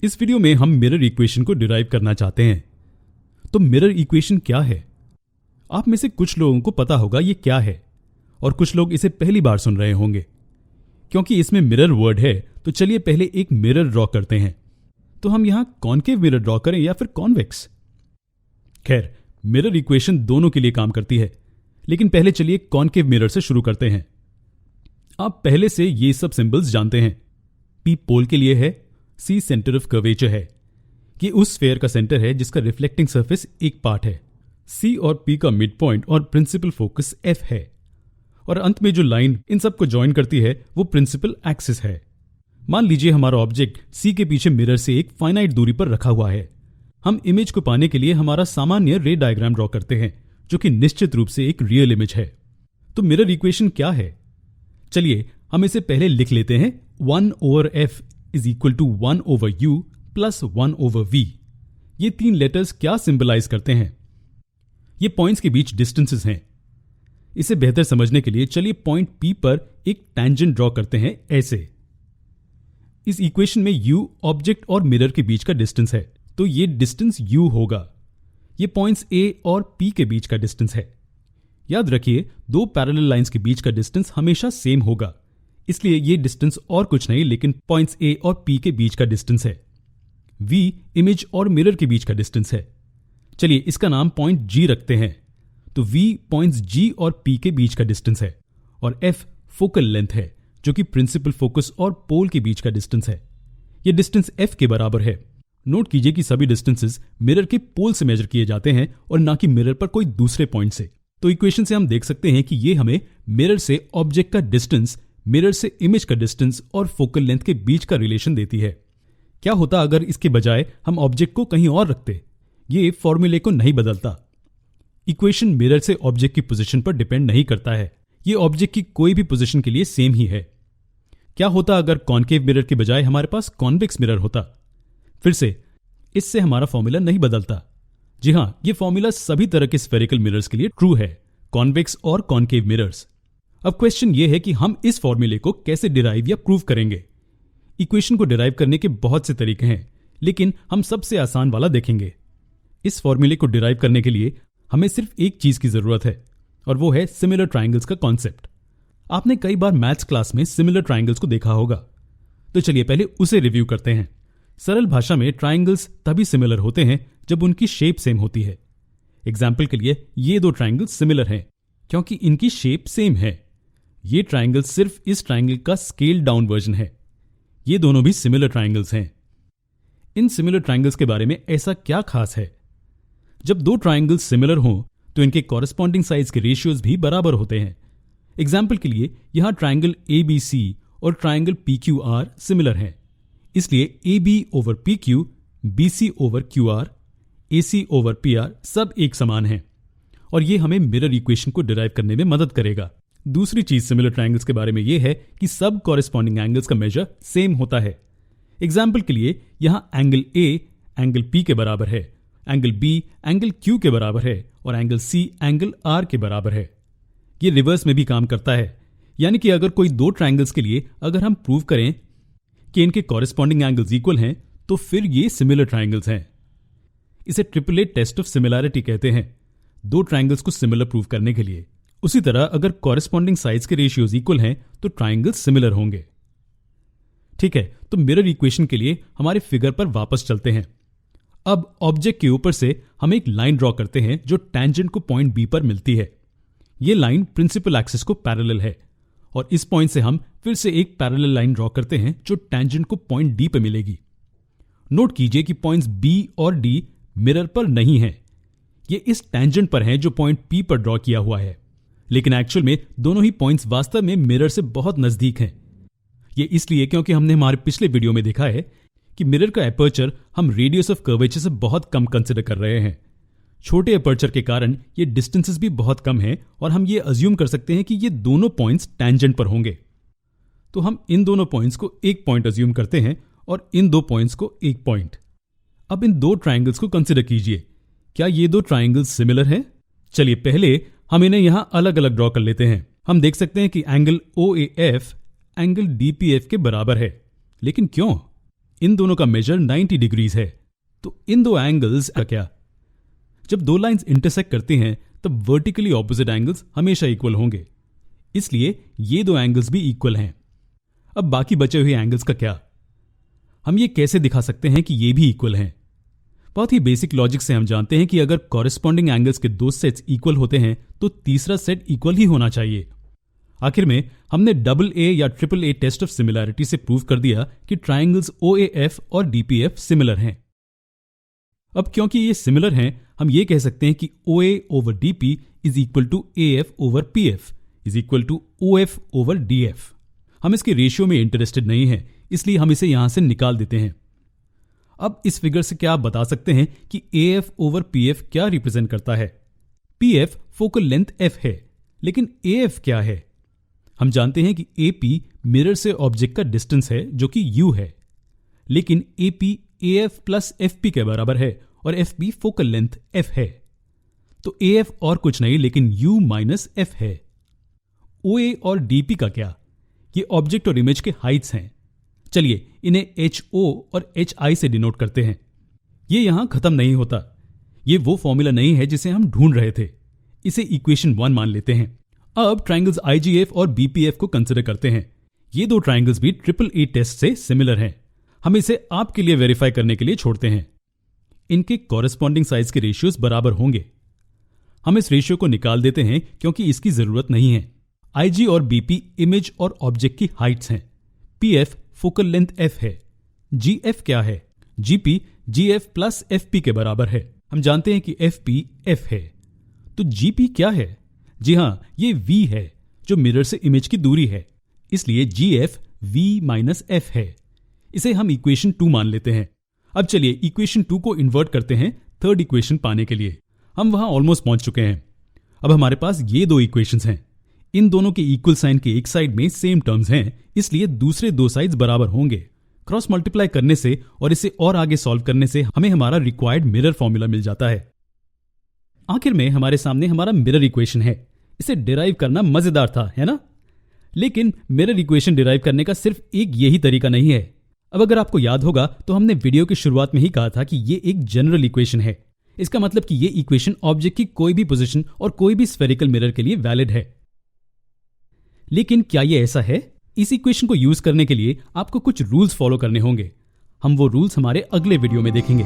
इस वीडियो में हम मिरर इक्वेशन को डिराइव करना चाहते हैं। तो मिरर इक्वेशन क्या है? आप में से कुछ लोगों को पता होगा ये क्या है और कुछ लोग इसे पहली बार सुन रहे होंगे। क्योंकि इसमें मिरर वर्ड है तो चलिए पहले एक मिरर ड्रॉ करते हैं। तो हम यहां कॉनकेव मिरर ड्रॉ करें या फिर कॉन्वेक्स? खैर, मिरर इक्वेशन दोनों के लिए काम करती है, लेकिन पहले चलिए कॉनकेव मिरर से शुरू करते हैं। आप पहले से ये सब सिंबल्स जानते हैं। P पोल के लिए है, C सेंटर ऑफ कर्वेचर है, ये उस स्फीयर का सेंटर है जिसका रिफ्लेक्टिंग सरफेस एक पार्ट है। C और P का मिड पॉइंट और प्रिंसिपल फोकस F है, और अंत में जो लाइन इन सब को ज्वाइन करती है वो प्रिंसिपल एक्सिस है। मान लीजिए हमारा ऑब्जेक्ट C के पीछे मिरर से एक फाइनाइट दूरी पर रखा हुआ है। हम इमेज को पाने के लिए हमारा सामान्य रे डायग्राम ड्रॉ करते हैं, जो कि निश्चित रूप से एक रियल इमेज है। तो मिरर इक्वेशन क्या है? चलिए हम इसे पहले लिख लेते हैं। 1/f is equal to 1/u plus 1/v। ये तीन लेटर्स क्या सिंबलाइज करते हैं? ये पॉइंट्स के बीच डिस्टेंसेस हैं। इसे बेहतर समझने के लिए चलिए पॉइंट P पर एक टैंजेंट ड्रॉ करते हैं ऐसे। इस इक्वेशन में u ऑब्जेक्ट और मिरर के बीच का डिस्टेंस है, तो ये डिस्टेंस u होगा। ये पॉइंट्स A और P के बीच का डिस्टेंस है। याद रखिए, दो पैरेलल लाइंस के बीच का डिस्टेंस हमेशा सेम होगा, इसलिए ये डिस्टेंस और कुछ नहीं लेकिन पॉइंट्स A और P के बीच का डिस्टेंस है। v इमेज और मिरर के बीच का डिस्टेंस है। चलिए इसका नाम पॉइंट G रखते हैं। तो v पॉइंट्स G और P के बीच का डिस्टेंस है, और f फोकल लेंथ है, जो कि प्रिंसिपल फोकस और पोल के बीच का डिस्टेंस है। यह डिस्टेंस f के बराबर है। नोट कीजिए कि सभी डिस्टेंसेस मिरर के पोल से मेजर किए जाते हैं और ना कि मिरर पर कोई दूसरे पॉइंट से। तो इक्वेशन से हम देख सकते हैं कि ये हमें मिरर से ऑब्जेक्ट का डिस्टेंस, मिरर से इमेज का डिस्टेंस और फोकल लेंथ के बीच का रिलेशन देती है। क्या होता अगर इसके बजाय हम ऑब्जेक्ट को कहीं और रखते? ये फॉर्मूले को नहीं बदलता। इक्वेशन मिरर से ऑब्जेक्ट की पोजीशन पर डिपेंड नहीं करता है। ये ऑब्जेक्ट की कोई भी पोजीशन के लिए सेम ही है। क्या होता अगर कॉनकेव मिरर के बजाय हमारे पास कॉन्वेक्स मिरर होता? फिर से इससे हमारा फॉर्मूला नहीं बदलता। जी हां, ये फॉर्मूला सभी तरह के स्फेरिकल मिरर्स के लिए ट्रू है, कॉन्वेक्स और कॉनकेव मिरर्स। अब क्वेश्चन ये है कि हम इस फॉर्मूले को कैसे डिराइव या प्रूव करेंगे। इक्वेशन को डिराइव करने के बहुत से तरीके हैं, लेकिन हम सबसे आसान वाला देखेंगे। इस फॉर्मूले को डिराइव करने के लिए हमें सिर्फ एक चीज की जरूरत है, और वो है सिमिलर ट्राइंगल्स का कॉन्सेप्ट। आपने कई बार मैथ्स क्लास में सिमिलर ट्राइंगल्स को देखा होगा, तो चलिए पहले उसे रिव्यू करते हैं। सरल भाषा में ट्राइंगल्स तभी सिमिलर होते हैं जब उनकी शेप सेम होती है। एग्जाम्पल के लिए ये दो ट्राइंगल्स सिमिलर हैं क्योंकि इनकी शेप सेम है। ये ट्राइंगल सिर्फ इस ट्राइंगल का स्केल डाउन वर्जन है। ये दोनों भी सिमिलर ट्राइंगल्स हैं। इन सिमिलर ट्राइंगल्स के बारे में ऐसा क्या खास है? जब दो ट्राइंगल्स सिमिलर हों तो इनके कॉरेस्पॉन्डिंग साइड्स के रेशियोज भी बराबर होते हैं। एग्जाम्पल के लिए यहां ट्राइंगल ABC और ट्राइंगल PQR सिमिलर हैं, इसलिए AB over PQ, BC over QR, AC over PR सब एक समान हैं, और ये हमें मिरर इक्वेशन को डिराइव करने में मदद करेगा। दूसरी चीज सिमिलर ट्राइंगल्स के बारे में यह है कि सब कॉरेस्पॉन्डिंग एंगल्स का मेजर सेम होता है। एग्जाम्पल के लिए यहां एंगल A एंगल P के बराबर है, एंगल B एंगल Q के बराबर है, और एंगल C एंगल R के बराबर है। ये रिवर्स में भी काम करता है, यानी कि अगर कोई दो ट्राइंगल्स के लिए अगर हम प्रूव करें कि इनके कॉरेस्पॉन्डिंग एंगल्स इक्वल हैं, तो फिर ये सिमिलर ट्राइंगल्स हैं। इसे ट्रिपलेट टेस्ट ऑफ सिमिलैरिटी कहते हैं, दो ट्राइंगल्स को सिमिलर प्रूव करने के लिए। उसी तरह अगर कॉरेस्पॉन्डिंग साइड्स के रेशियोज इक्वल हैं तो ट्राइंगल्स सिमिलर होंगे। ठीक है, तो मिरर इक्वेशन के लिए हमारे फिगर पर वापस चलते हैं। अब ऑब्जेक्ट के ऊपर से हम एक लाइन ड्रॉ करते हैं जो टैंजेंट को पॉइंट B पर मिलती है। ये लाइन प्रिंसिपल एक्सिस को पैरेलल है, और इस पॉइंट से हम फिर से एक पैरेलल लाइन ड्रॉ करते हैं जो टैंजेंट को पॉइंट D पे मिलेगी। नोट कीजिए कि पॉइंट्स B और D मिरर पर नहीं हैं, ये इस टैंजेंट पर हैं जो पॉइंट P पर ड्रॉ किया हुआ है, लेकिन एक्चुअल में दोनों ही पॉइंट्स वास्तव में मिरर से बहुत नजदीक हैं। ये इसलिए क्योंकि हमने हमारे पिछले वीडियो में देखा है कि मिरर का एपर्चर हम रेडियस ऑफ कर्वेचर से बहुत कम कंसिडर कर रहे हैं। छोटे एपर्चर के कारण ये डिस्टेंसेस भी बहुत कम हैं, और हम ये अज्यूम कर सकते हैं कि ये दोनों पॉइंट्स टैंजेंट पर होंगे। तो हम इन दोनों पॉइंट्स को एक पॉइंट अज्यूम करते हैं और इन दो पॉइंट्स को एक पॉइंट। अब इन दो ट्राइंगल्स को कंसिडर कीजिए। क्या ये दो ट्राइंगल्स सिमिलर हैं? चलिए पहले हम इन्हें यहां अलग अलग ड्रॉ कर लेते हैं। हम देख सकते हैं कि एंगल OAF एंगल DPF के बराबर है, लेकिन क्यों? इन दोनों का मेजर 90 डिग्रीज है। तो इन दो एंगल्स का क्या? जब दो लाइंस इंटरसेक्ट करती हैं तब वर्टिकली ऑपोजिट एंगल्स हमेशा इक्वल होंगे, इसलिए ये दो एंगल्स भी इक्वल हैं। अब बाकी बचे हुए एंगल्स का क्या? हम ये कैसे दिखा सकते हैं कि ये भी इक्वल हैं? बहुत ही बेसिक लॉजिक से हम जानते हैं कि अगर कॉरेस्पॉन्डिंग एंगल्स के दो सेट्स इक्वल होते हैं तो तीसरा सेट इक्वल ही होना चाहिए। आखिर में हमने डबल ए या triple A test of similarity से प्रूव कर दिया कि ट्राइंगल्स OAF और DPF सिमिलर हैं। अब क्योंकि ये सिमिलर हैं, हम ये कह सकते हैं कि OA over DP is equal to AF over PF is equal to OF over DF। हम इसके रेशियो में इंटरेस्टेड नहीं हैं, इसलिए हम इसे यहां से निकाल देते हैं। अब इस फिगर से क्या आप बता सकते हैं कि AF ओवर PF क्या रिप्रेजेंट करता है? PF फोकल लेंथ F है, लेकिन AF क्या है? हम जानते हैं कि AP मिरर से ऑब्जेक्ट का डिस्टेंस है जो कि U है, लेकिन AP AF प्लस FP के बराबर है और FP फोकल लेंथ F है। तो AF और कुछ नहीं लेकिन U माइनस F है। OA और DP का क्या? ये ऑब्जेक्ट और इमेज के हाइट्स हैं। चलिए इन्हें HO और HI से डिनोट करते हैं। ये यहां खत्म नहीं होता। ये वो फॉर्मूला नहीं है जिसे हम ढूंढ रहे थे। इसे इक्वेशन 1 मान लेते हैं। अब ट्राइंगल्स IGF और BPF को कंसिडर करते हैं। ये दो ट्राइंगल्स भी ट्रिपल ए टेस्ट से सिमिलर हैं। हम इसे आपके लिए वेरीफाई करने के लिए छोड़ते हैं। इनके कॉरेस्पॉन्डिंग साइज के रेशियोज बराबर होंगे। हम इस रेशियो को निकाल देते हैं क्योंकि इसकी जरूरत नहीं है। IG और BP इमेज और ऑब्जेक्ट की हाइट्स हैं। PF फोकल लेंथ F है। GF क्या है? GP GF प्लस FP के बराबर है। हम जानते हैं कि FP F है। तो GP क्या है? जी हां, ये V है जो मिरर से इमेज की दूरी है, इसलिए GF V माइनस F है। इसे हम इक्वेशन 2 मान लेते हैं। अब चलिए इक्वेशन 2 को इन्वर्ट करते हैं थर्ड इक्वेशन पाने के लिए। हम वहां ऑलमोस्ट पहुंच चुके हैं। अब हमारे पास ये दो इक्वेशंस हैं। इन दोनों के इक्वल साइन के एक साइड में सेम टर्म्स हैं, इसलिए दूसरे दो साइड्स बराबर होंगे। क्रॉस मल्टीप्लाई करने से और इसे और आगे सॉल्व करने से हमें हमारा रिक्वायर्ड मिरर फॉर्मूला मिल जाता है। आखिर में हमारे सामने हमारा मिरर इक्वेशन है। इसे डिराइव करना मजेदार था, है ना? लेकिन मिरर इक्वेशन डिराइव करने का सिर्फ एक यही तरीका नहीं है। अब अगर आपको याद होगा तो हमने वीडियो की शुरुआत में ही कहा था कि ये एक जनरल इक्वेशन है। इसका मतलब कि ये इक्वेशन ऑब्जेक्ट की कोई भी पोजीशन और कोई भी स्फेरिकल मिरर के लिए वैलिड है। लेकिन क्या ये ऐसा है? इस इक्वेशन को यूज करने के लिए आपको कुछ रूल्स फॉलो करने होंगे। हम वो रूल्स हमारे अगले वीडियो में देखेंगे।